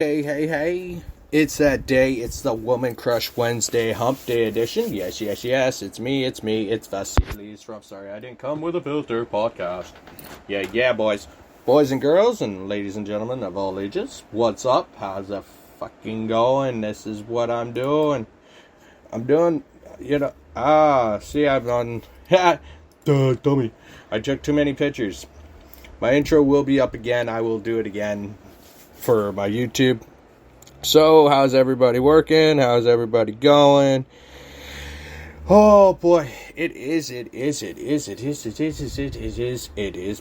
Hey. It's that day. It's the Woman Crush Wednesday Hump Day edition. Yes. It's me. It's Vasilis from Sorry I Didn't Come With a Filter podcast. Yeah, boys. Boys and girls and ladies and gentlemen of all ages. What's up? How's it fucking going? This is what I'm doing. I've done... dummy. I took too many pictures. My intro will be up again. I will do it again for my YouTube. So, how's everybody working? How's everybody going? Oh boy, it is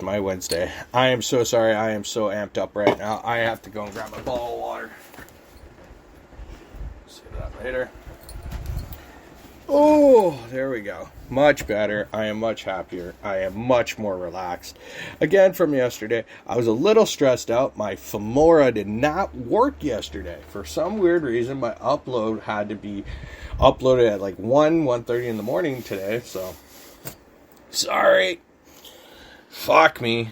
my Wednesday. I am so sorry. I am so amped up right now. I have to go and grab a bottle of water. See that later. Oh, there we go. Much better. I am much happier. I am much more relaxed. Again, from yesterday, I was a little stressed out. My Femora did not work yesterday. For some weird reason, my upload had to be uploaded at like 1:30 in the morning today. So, sorry. Fuck me.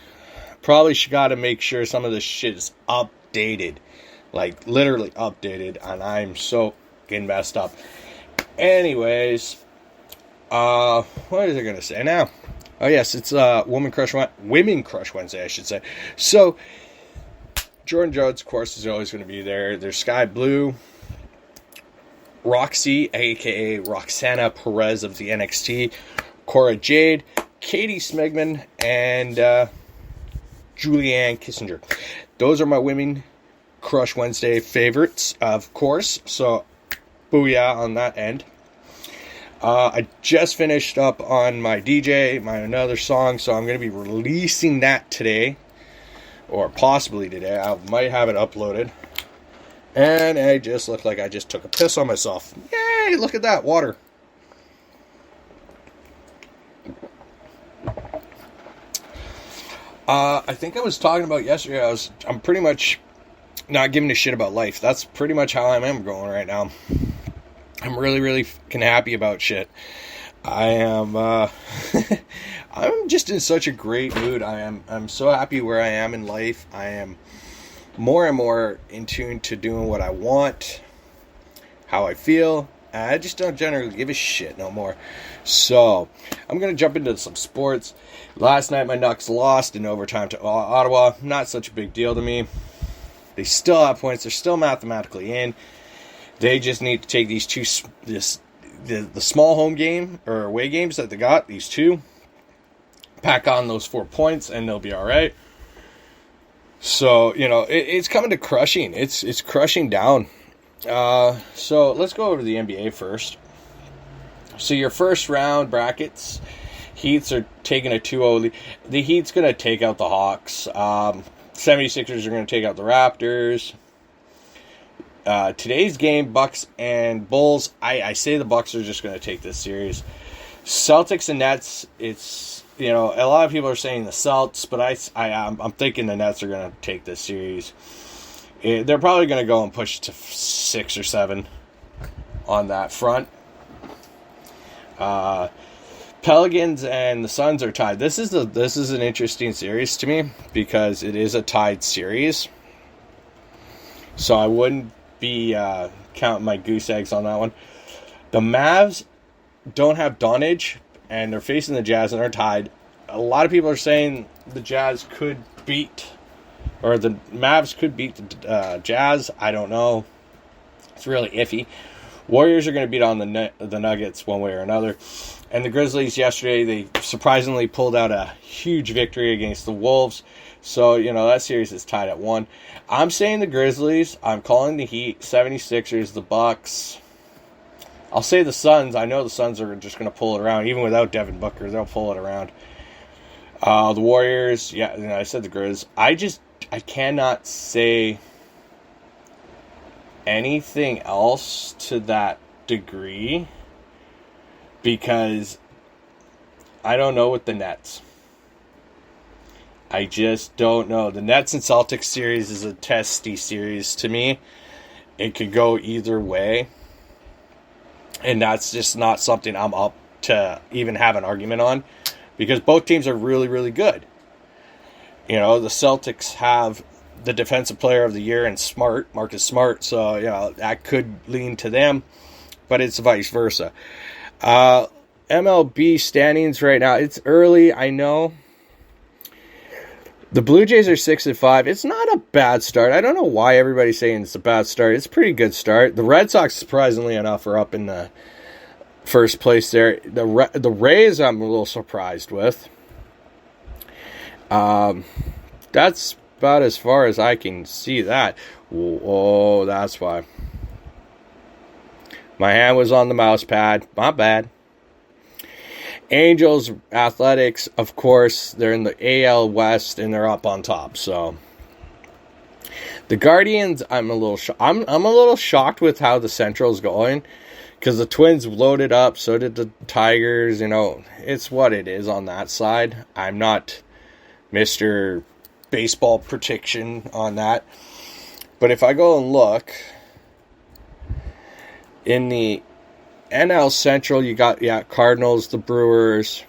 Probably got to make sure some of this shit is updated. Like, literally updated. And I'm so getting messed up. Anyways, what is I going to say now? Oh, yes, it's Women Crush Wednesday, I should say. So, Jordan Jones, of course, is always going to be there. There's Sky Blue, Roxy, a.k.a. Roxana Perez of the NXT, Cora Jade, Katie Smegman, and Julianne Kissinger. Those are my Women Crush Wednesday favorites, of course. So, booyah on that end. I just finished up on my DJ, my another song, so I'm going to be releasing that today, or possibly today. I might have it uploaded. And I just look like I just took a piss on myself. Yay, look at that, water. I think I was talking about yesterday, I'm pretty much not giving a shit about life. That's pretty much how I am going right now. I'm really fucking happy about shit. I am, I'm just in such a great mood. I'm so happy where I am in life. I am more and more in tune to doing what I want, how I feel. I just don't generally give a shit no more. So, I'm going to jump into some sports. Last night, my Nucks lost in overtime to Ottawa. Not such a big deal to me. They still have points. They're still mathematically in. They just need to take these the small home game or away games that they got, these two, pack on those 4 points, and they'll be all right. So, it's coming to crushing. It's crushing down. So let's go over to the NBA first. So your first round brackets, Heats are taking a 2-0 lead. The Heat's going to take out the Hawks. 76ers are going to take out the Raptors. Today's game, Bucks and Bulls. I say the Bucks are just going to take this series. Celtics and Nets. It's a lot of people are saying the Celtics, but I'm thinking the Nets are going to take this series. They're probably going to go and push it to 6 or 7 on that front. Pelicans and the Suns are tied. This is an interesting series to me because it is a tied series. So I wouldn't be counting my goose eggs on that one. The Mavs don't have Donage, and they're facing the Jazz and are tied. A lot of people are saying the Jazz could beat, or the Mavs could beat the Jazz. I don't know. It's really iffy. Warriors are going to beat on the Nuggets one way or another. And the Grizzlies yesterday, they surprisingly pulled out a huge victory against the Wolves. So, that series is tied at 1. I'm saying the Grizzlies. I'm calling the Heat, 76ers, the Bucks. I'll say the Suns. I know the Suns are just going to pull it around. Even without Devin Booker, they'll pull it around. The Warriors, I said the Grizz. I cannot say anything else to that degree because I don't know with the Nets. I just don't know. The Nets and Celtics series is a testy series to me. It could go either way. And that's just not something I'm up to even have an argument on. Because both teams are really, really good. The Celtics have the defensive player of the year and Marcus Smart. So, that could lean to them, but it's vice versa. MLB standings right now. It's early, I know. The Blue Jays are 6-5. It's not a bad start. I don't know why everybody's saying it's a bad start. It's a pretty good start. The Red Sox, surprisingly enough, are up in the first place there. The Rays, I'm a little surprised with. That's about as far as I can see that. Oh, that's why. My hand was on the mouse pad. My bad. Angels, Athletics, of course, they're in the AL West and they're up on top. So the Guardians, I'm a little shocked with how the Central's going, because the Twins loaded up, so did the Tigers. It's what it is on that side. I'm not Mr. Baseball prediction on that, but if I go and look in the NL Central, you got Cardinals, the Brewers.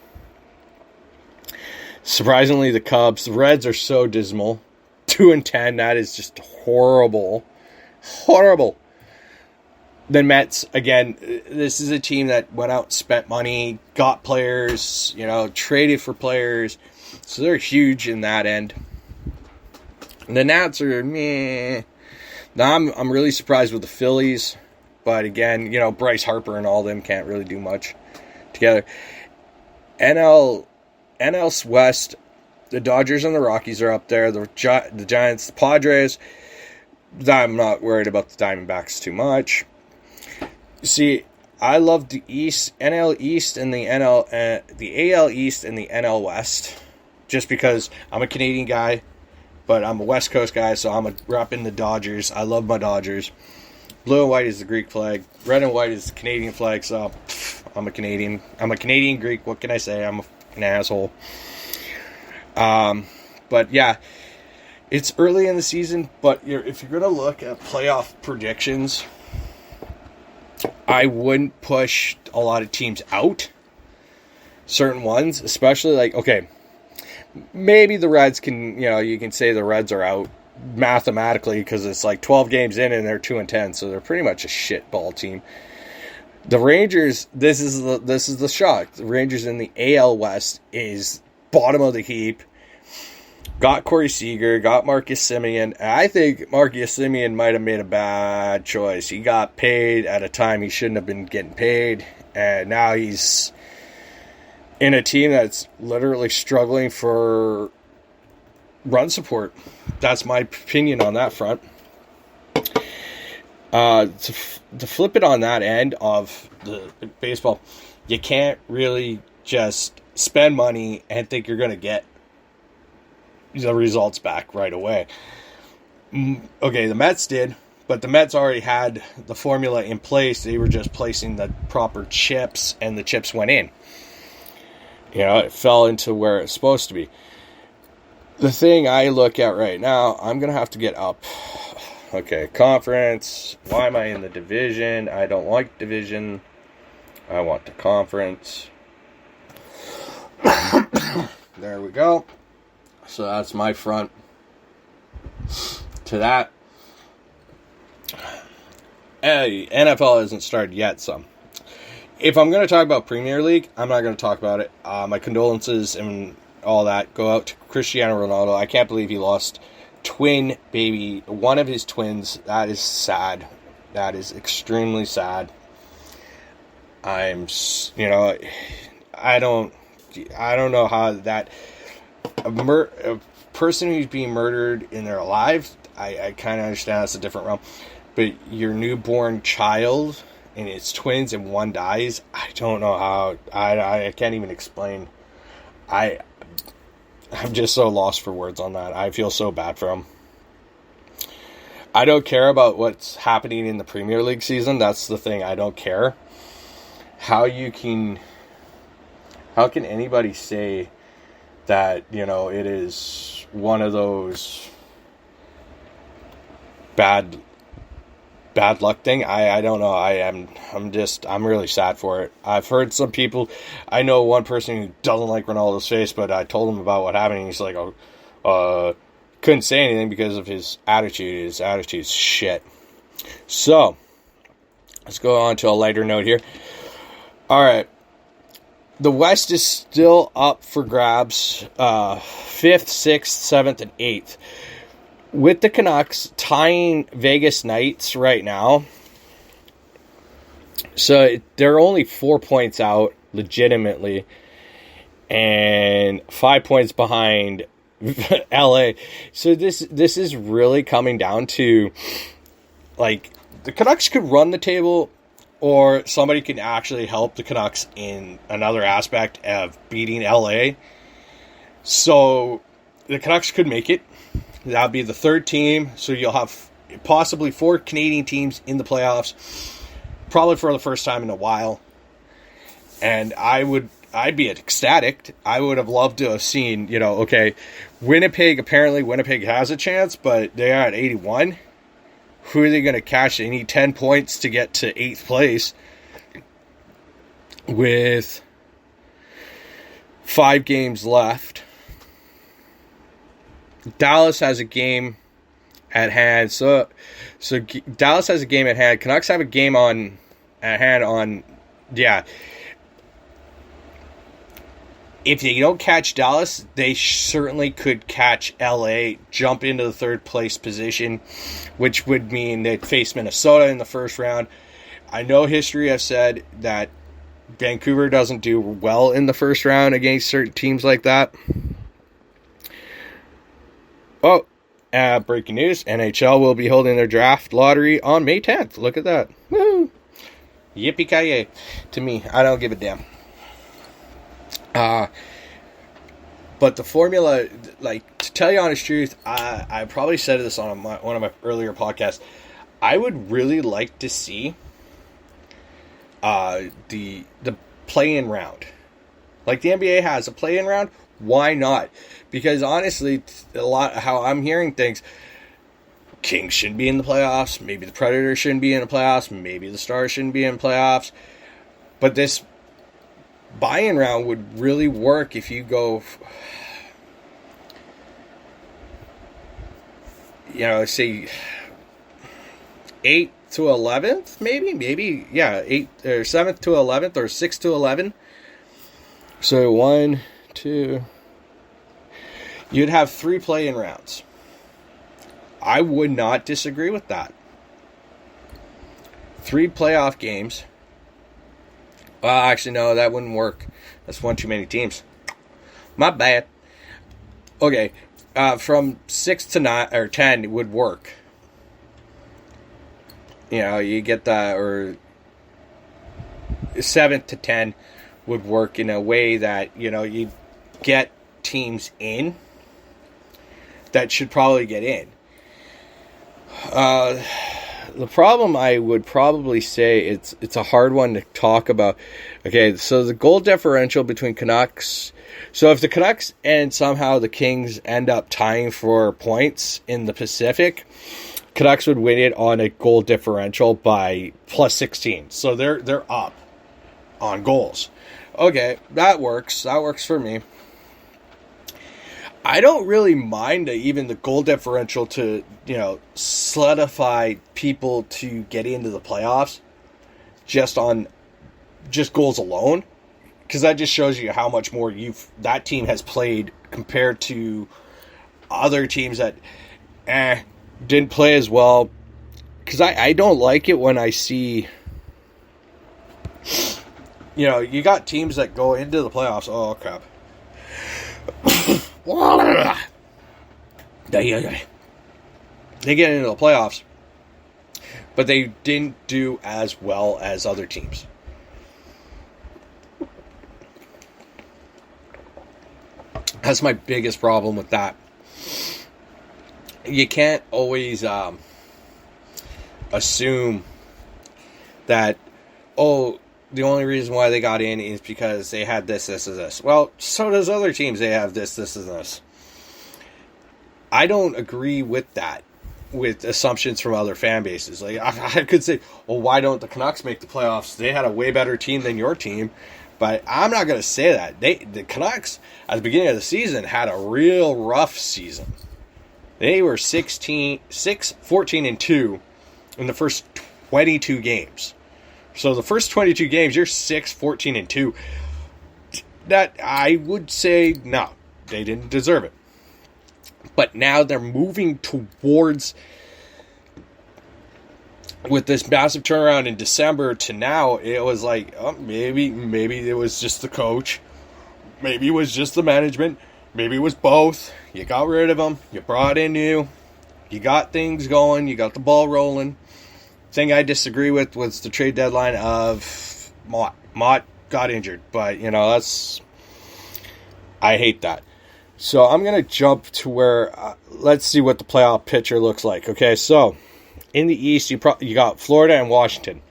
Surprisingly, the Cubs. The Reds are so dismal. 2-10. That is just horrible. Horrible. The Mets, again, this is a team that went out and spent money, got players, traded for players. So they're huge in that end. And the Nats are meh. Now I'm really surprised with the Phillies. But again, Bryce Harper and all them can't really do much together. NL West, the Dodgers and the Rockies are up there. The Giants, the Padres. I'm not worried about the Diamondbacks too much. See, I love the East, NL East, and the AL East and the NL West, just because I'm a Canadian guy, but I'm a West Coast guy, so I'm repping the Dodgers. I love my Dodgers. Blue and white is the Greek flag. Red and white is the Canadian flag. So I'm a Canadian. I'm a Canadian Greek. What can I say? I'm an asshole. But yeah, it's early in the season. But if you're gonna look at playoff predictions, I wouldn't push a lot of teams out. Certain ones, especially maybe the Reds can. You can say the Reds are out mathematically, because it's 12 games in and they're 2-10, so they're pretty much a shit ball team. The Rangers, this is the shock. The Rangers in the AL West is bottom of the heap. Got Corey Seager, got Marcus Semien. I think Marcus Semien might have made a bad choice. He got paid at a time he shouldn't have been getting paid, and now he's in a team that's literally struggling for run support. That's my opinion on that front. To flip it on that end of the baseball, you can't really just spend money and think you're going to get the results back right away. Okay, the Mets did, but the Mets already had the formula in place. They were just placing the proper chips, and the chips went in. It fell into where it's supposed to be. The thing I look at right now, I'm going to have to get up. Okay, conference. Why am I in the division? I don't like division. I want the conference. There we go. So that's my front to that. Hey, NFL hasn't started yet, so if I'm going to talk about Premier League, I'm not going to talk about it. My condolences and all that go out to Cristiano Ronaldo. I can't believe he lost one of his twins. That is sad. That is extremely sad. I don't know how that a person who's being murdered and they're alive, I kind of understand that's a different realm. But your newborn child and it's twins and one dies, I don't know how. I can't even explain. I'm just so lost for words on that. I feel so bad for him. I don't care about what's happening in the Premier League season. That's the thing. I don't care. How can anybody say that, it is one of those bad luck thing? I don't know. I'm really sad for it. I've heard some people, I know one person who doesn't like Ronaldo's face, but I told him about what happened, and he's like, couldn't say anything because of his attitude. His attitude's shit. So, let's go on to a lighter note here. All right. The West is still up for grabs. 5th, 6th, 7th, and 8th. With the Canucks tying Vegas Knights right now. So they're only 4 points out, legitimately. And 5 points behind LA. So this is really coming down to, like, the Canucks could run the table, or somebody can actually help the Canucks in another aspect of beating LA. So the Canucks could make it. That would be the third team. So you'll have possibly 4 Canadian teams in the playoffs, probably for the first time in a while. And I'd be ecstatic. I would have loved to have seen, okay, Winnipeg has a chance, but they are at 81. Who are they going to catch? They need 10 points to get to 8th place with 5 games left. Dallas has a game at hand. So Dallas has a game at hand. Canucks have a game at hand. If they don't catch Dallas, they certainly could catch LA, jump into the 3rd place position, which would mean they'd face Minnesota in the first round. I know history has said that Vancouver doesn't do well in the first round against certain teams like that. Oh, breaking news, NHL will be holding their draft lottery on May 10th. Look at that. Woo! Yippee-ki-yay. To me, I don't give a damn. But the formula, like, to tell you honest truth, I probably said this on one of my earlier podcasts. I would really like to see the play-in round. Like the NBA has a play-in round, why not? Because honestly, how I'm hearing things, Kings shouldn't be in the playoffs, maybe the Predators shouldn't be in the playoffs, maybe the Stars shouldn't be in the playoffs. But this buy-in round would really work if you go, say 8th to 11th, maybe 8th or 7th to 11th or 6th to 11. So 1, 2, you'd have 3 play-in rounds. I would not disagree with that. 3 playoff games. Well, actually, no, that wouldn't work. That's one too many teams. My bad. Okay, from 6 to 9 or 10 would work. You get that, or 7th to 10 would work in a way that you get teams in that should probably get in. The problem, I would probably say, it's a hard one to talk about. Okay, so the goal differential between Canucks. So if the Canucks and somehow the Kings end up tying for points in the Pacific, Canucks would win it on a goal differential by plus 16. So they're up on goals. Okay, that works. That works for me. I don't really mind even the goal differential to, solidify people to get into the playoffs just goals alone, because that just shows you how much more that team has played compared to other teams that didn't play as well. Because I don't like it when I see, you got teams that go into the playoffs. Oh, crap. They get into the playoffs, but they didn't do as well as other teams. That's my biggest problem with that. You can't always assume that, the only reason why they got in is because they had this, and this. Well, so does other teams. They have this, and this. I don't agree with that, with assumptions from other fan bases. Like, I could say, well, why don't the Canucks make the playoffs? They had a way better team than your team. But I'm not going to say that. The Canucks, at the beginning of the season, had a real rough season. They were 14-2 in the first 22 games. So the first 22 games, you're 6-14-2. That, I would say, no, they didn't deserve it. But now they're moving towards, with this massive turnaround in December to now, it was like, oh, maybe it was just the coach. Maybe it was just the management. Maybe it was both. You got rid of them. You brought in new. You got things going. You got the ball rolling. Thing I disagree with was the trade deadline of Mott. Mott got injured, but, that's... I hate that. So I'm going to jump to where... let's see what the playoff picture looks like. Okay, so in the East, you got Florida and Washington.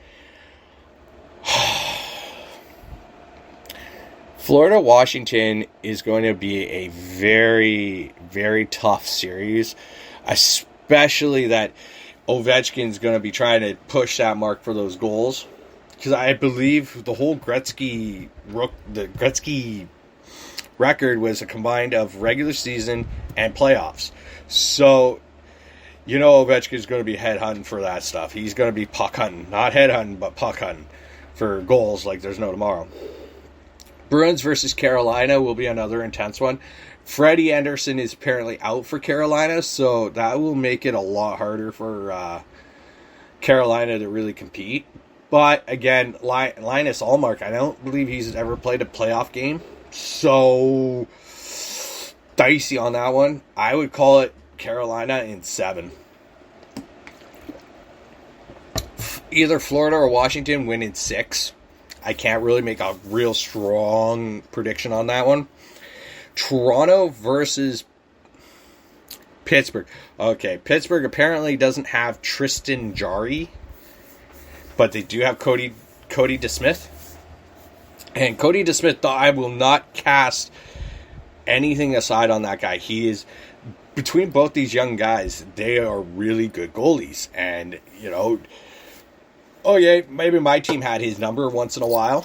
Florida-Washington is going to be a very, very tough series, especially that Ovechkin's going to be trying to push that mark for those goals. Because I believe the whole Gretzky record was a combined of regular season and playoffs. So, Ovechkin's going to be head hunting for that stuff. He's going to be puck hunting. Not head hunting, but puck hunting for goals like there's no tomorrow. Bruins versus Carolina will be another intense one. Freddie Anderson is apparently out for Carolina, so that will make it a lot harder for Carolina to really compete. But again, Linus Ullmark, I don't believe he's ever played a playoff game, so dicey on that one. I would call it Carolina in 7. Either Florida or Washington win in 6. I can't really make a real strong prediction on that one. Toronto versus Pittsburgh. Okay, Pittsburgh apparently doesn't have Tristan Jarry, but they do have Cody DeSmith. And Cody DeSmith, I will not cast anything aside on that guy. He is, between both these young guys, they are really good goalies. And, maybe my team had his number once in a while,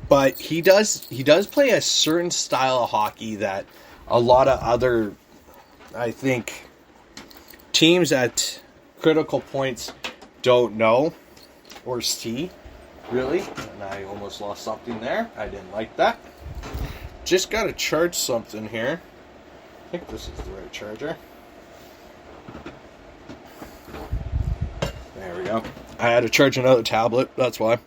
but he does play a certain style of hockey that a lot of other, I think, teams at critical points don't know or see, really. And I almost lost something there. I didn't like that. Just got to charge something here. I think this is the right charger. There we go. I had to charge another tablet, that's why.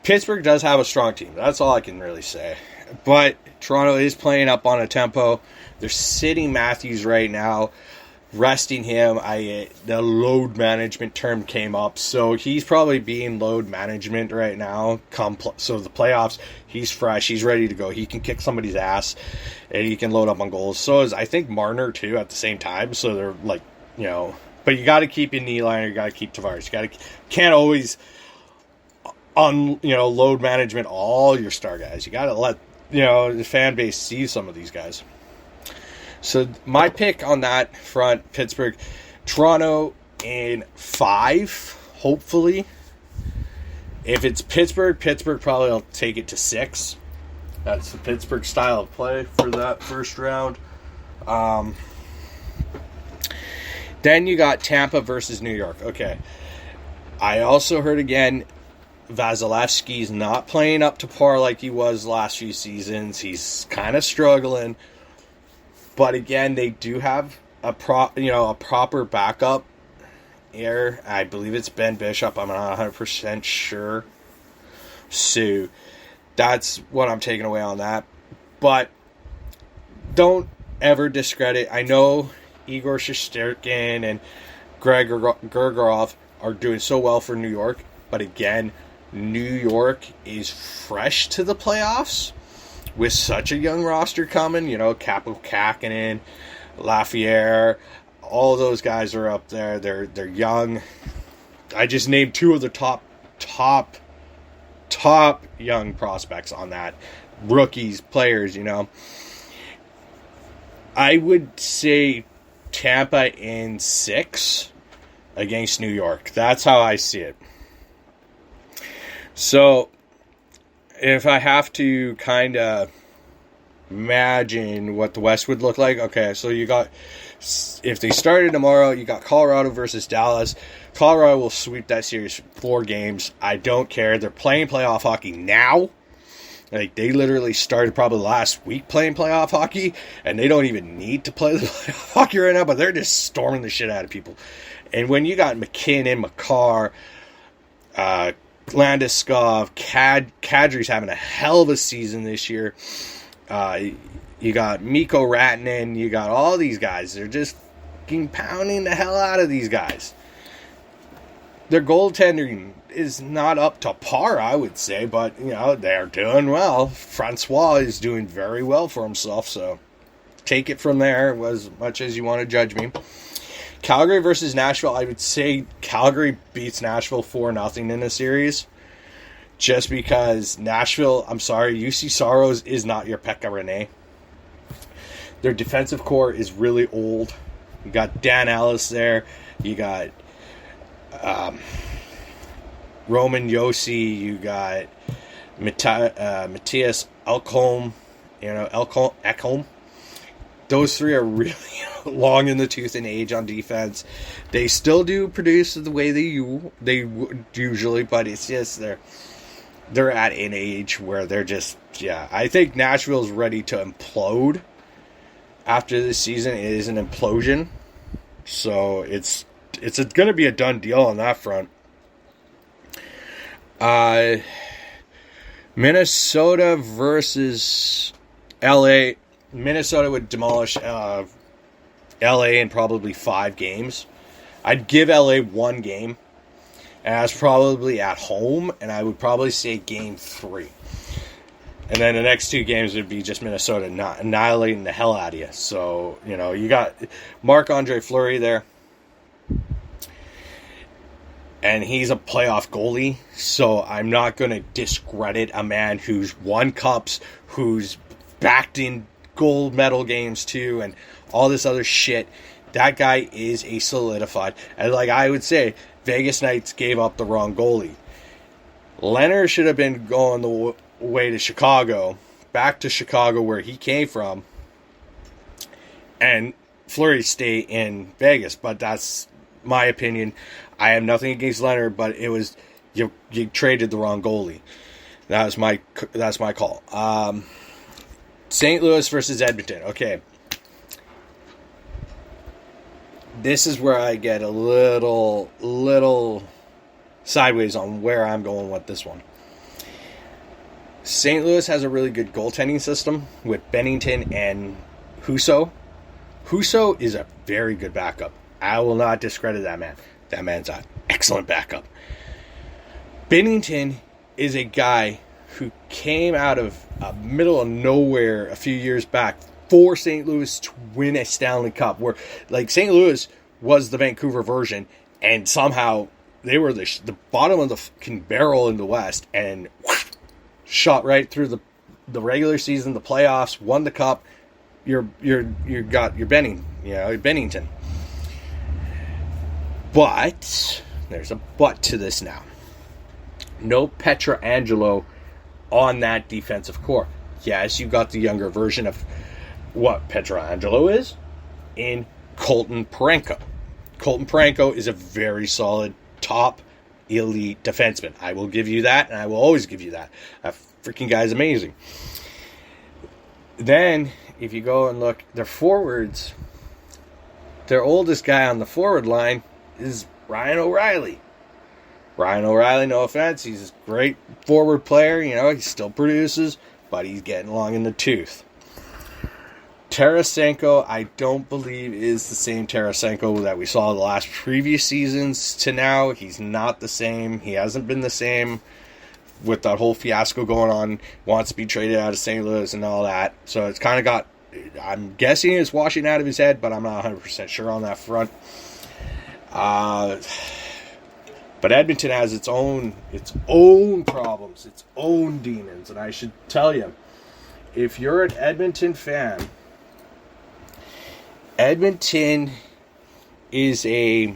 Pittsburgh does have a strong team. That's all I can really say. But Toronto is playing up on a tempo. They're sitting Matthews right now, resting him. The load management term came up, so he's probably being load management right now. So the playoffs, he's fresh, he's ready to go. He can kick somebody's ass, and he can load up on goals. So is, I think, Marner too at the same time. So they're like, but you got to keep in Nylander, you got to keep Tavares. Can't always load management all your star guys. You got to let the fan base see some of these guys. So my pick on that front, Pittsburgh, Toronto in 5, hopefully. If it's Pittsburgh probably will take it to 6. That's the Pittsburgh style of play for that first round. Then you got Tampa versus New York. Okay. I also heard again, Vasilevsky's not playing up to par like he was last few seasons. He's kind of struggling. But again, they do have a proper backup here. I believe it's Ben Bishop. I'm not 100% sure. So that's what I'm taking away on that. But don't ever discredit. I know Igor Shesterkin and Greg Gergorov are doing so well for New York. But again, New York is fresh to the playoffs. With such a young roster coming, Capo Kakinen, Lafayette, all those guys are up there. They're young. I just named 2 of the top young prospects on that. Rookies, players, I would say Tampa in 6 against New York. That's how I see it. So if I have to kind of imagine what the West would look like, okay, so you got, if they started tomorrow, you got Colorado versus Dallas. Colorado will sweep that series 4 games. I don't care. They're playing playoff hockey now. Like, they literally started probably last week playing playoff hockey, and they don't even need to play the playoff hockey right now, but they're just storming the shit out of people. And when you got McKinnon, Makar, Landeskog, Kadri's having a hell of a season this year. You got Mikko Rantanen, you got all these guys. They're just pounding the hell out of these guys. Their goaltending is not up to par, I would say, but, you know, they're doing well. Francois is doing very well for himself, so take it from there as much as you want to judge me. Calgary versus Nashville, I would say Calgary beats Nashville 4-0 in a series. Just because Nashville, I'm sorry, UC Soros is not your Pekka Rinne. Their defensive core is really old. You got Dan Ellis there. You got Roman Josi. You got Matthias Ekholm. Ekholm. Those 3 are really long in the tooth in age on defense. They still do produce the way they would usually, but it's just they're at an age where they're just, I think Nashville's ready to implode after this season. It is an implosion. So it's going to be a done deal on that front. Minnesota versus LA. Minnesota would demolish LA in probably 5 games. I'd give LA 1 game. And that's probably at home, and I would probably say game 3. And then the next 2 games would be just Minnesota annihilating the hell out of you. So, you know, you got Marc-Andre Fleury there. And he's a playoff goalie, so I'm not going to discredit a man who's won cups, who's backed in gold medal games too, and all this other shit. That guy is a solidified. And like I would say, Vegas Knights gave up the wrong goalie. Leonard should have been going the way to Chicago, back to Chicago where he came from, and Fleury stay in Vegas. But that's my opinion. I have nothing against Leonard, but it was you traded the wrong goalie. That's my call. St. Louis versus Edmonton. Okay. This is where I get a little sideways on where I'm going with this one. St. Louis has a really good goaltending system with Bennington and Husso. Husso is a very good backup. I will not discredit that man. That man's an excellent backup. Bennington is a guy who came out of middle of nowhere a few years back for St. Louis to win a Stanley Cup, where like St. Louis was the Vancouver version, and somehow they were the bottom of the fucking barrel in the West, and shot right through the regular season, the playoffs, won the cup. You got your Bennington. But there's a but to this now. No Pietrangelo on that defensive core. Yes, you got the younger version of what Pietrangelo is in Colton Parayko. Colton Parayko is a very solid, top, elite defenseman. I will give you that, and I will always give you that. That freaking guy's amazing. Then, if you go and look, their forwards, their oldest guy on the forward line is Ryan O'Reilly. Ryan O'Reilly, no offense, he's a great forward player. You know, he still produces, but he's getting long in the tooth. Tarasenko, I don't believe is the same Tarasenko that we saw the last previous seasons to now. He's not the same. He hasn't been the same with that whole fiasco going on. Wants to be traded out of St. Louis and all that. So it's kind of got, I'm guessing it's washing out of his head, but I'm not 100% sure on that front. But Edmonton has its own problems, its own demons. And I should tell you, if you're an Edmonton fan, Edmonton is a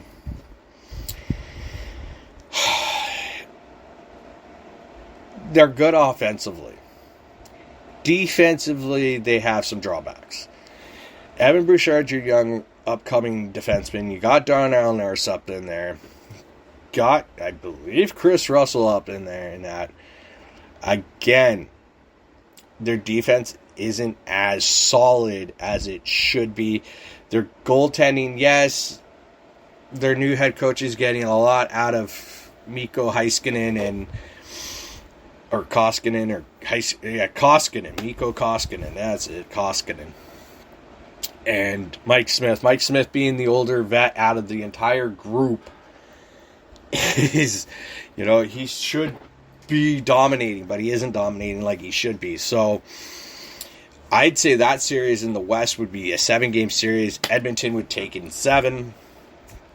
they're good offensively. Defensively, they have some drawbacks. Evan Bouchard's your young, upcoming defenseman. You got Darnell Nurse up in there. Got, I believe, Chris Russell up in there. And that, again, their defense isn't as solid as it should be. Their goaltending, yes, their new head coach is getting a lot out of Mikko Heiskanen Koskinen, Mikko Koskinen, that's it, Koskinen. And Mike Smith being the older vet out of the entire group is, he should be dominating, but he isn't dominating like he should be. So I'd say that series in the West would be a 7-game series. Edmonton would take it in 7,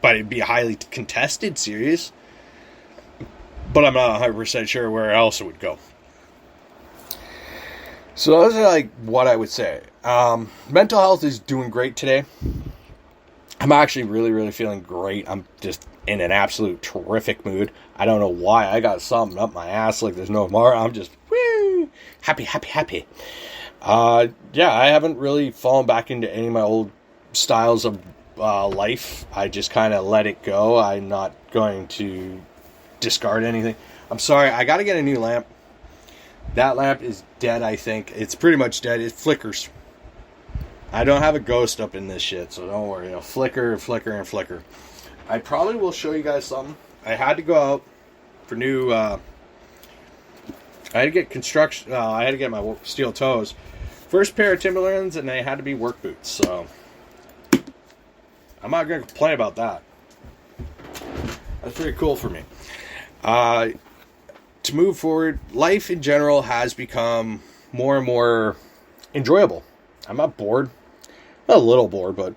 but it'd be a highly contested series. But I'm not 100% sure where else it would go. So those are what I would say. Mental health is doing great today. I'm actually really, really feeling great. I'm just in an absolute terrific mood. I don't know why. I got something up my ass like there's no tomorrow. I'm just happy. I haven't really fallen back into any of my old styles of life. I just kind of let it go. I'm not going to discard anything. I'm sorry. I got to get a new lamp. That lamp is dead, I think. It's pretty much dead. It flickers. I don't have a ghost up in this shit, so don't worry. It'll flicker. I probably will show you guys something. I had to go out for new... I had to get construction... I had to get my steel toes. First pair of Timberlands, and they had to be work boots, so... I'm not going to complain about that. That's pretty cool for me. To move forward, life in general has become more and more enjoyable. I'm not bored. I'm a little bored, but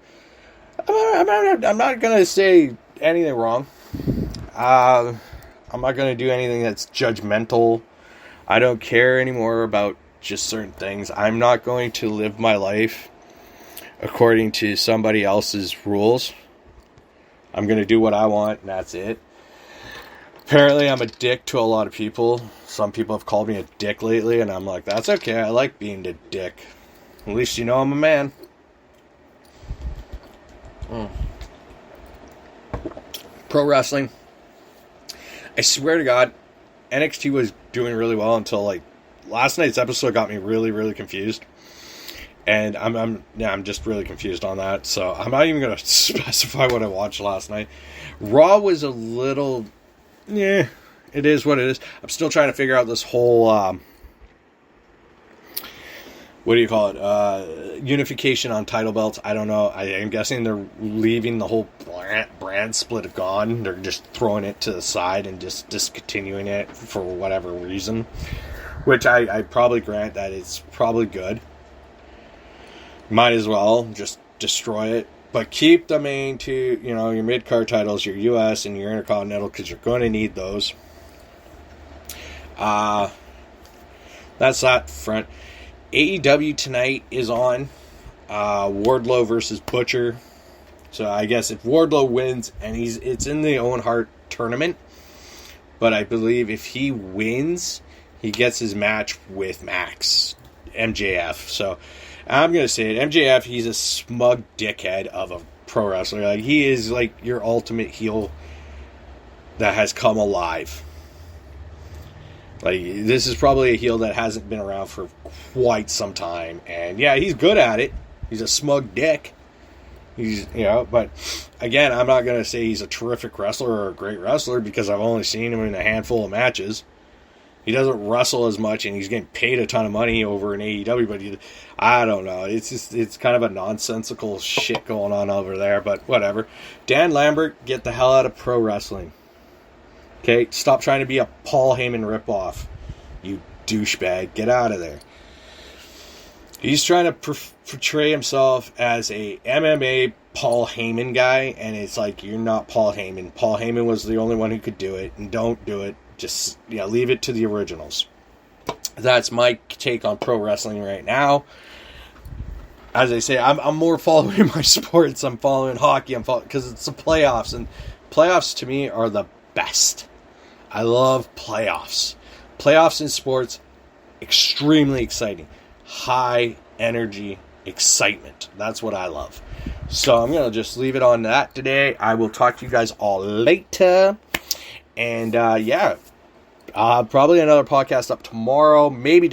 I'm not going to say anything wrong. I'm not going to do anything that's judgmental. I don't care anymore about just certain things. I'm not going to live my life according to somebody else's rules. I'm going to do what I want, and that's it. Apparently, I'm a dick to a lot of people. Some people have called me a dick lately, and I'm like, that's okay. I like being a dick. At least you know I'm a man. Pro wrestling. I swear to God, NXT was doing really well until last night's episode got me really, really confused. And I'm just really confused on that. So I'm not even going to specify what I watched last night. Raw was a little... Yeah, it is what it is. I'm still trying to figure out this whole, what do you call it? Unification on title belts. I don't know. I am guessing they're leaving the whole brand split gone. They're just throwing it to the side and just discontinuing it for whatever reason. Which I probably grant that it's probably good. Might as well just destroy it. But keep the main two, your mid-card titles, your U.S. and your Intercontinental, because you're going to need those. That's that front. AEW tonight is on. Wardlow versus Butcher. So I guess if Wardlow wins, and it's in the Owen Hart tournament, but I believe if he wins, he gets his match with Max, MJF. So... I'm going to say it. MJF, he's a smug dickhead of a pro wrestler. He is your ultimate heel that has come alive. This is probably a heel that hasn't been around for quite some time. And yeah, he's good at it. He's a smug dick. But again, I'm not going to say he's a terrific wrestler or a great wrestler because I've only seen him in a handful of matches. He doesn't wrestle as much, and he's getting paid a ton of money over in AEW, but I don't know. It's kind of a nonsensical shit going on over there, but whatever. Dan Lambert, get the hell out of pro wrestling. Okay? Stop trying to be a Paul Heyman ripoff. You douchebag. Get out of there. He's trying to portray himself as a MMA Paul Heyman guy, and it's you're not Paul Heyman. Paul Heyman was the only one who could do it, and don't do it. Just, leave it to the originals. That's my take on pro wrestling right now. As I say, I'm more following my sports. I'm following hockey. Because it's the playoffs. And playoffs, to me, are the best. I love playoffs. Playoffs in sports, extremely exciting. High energy excitement. That's what I love. So I'm going to just leave it on that today. I will talk to you guys all later. And I'll have probably another podcast up tomorrow, maybe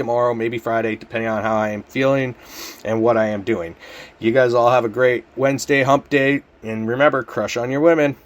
Friday, depending on how I am feeling and what I am doing. You guys all have a great Wednesday, hump day. And remember, crush on your women.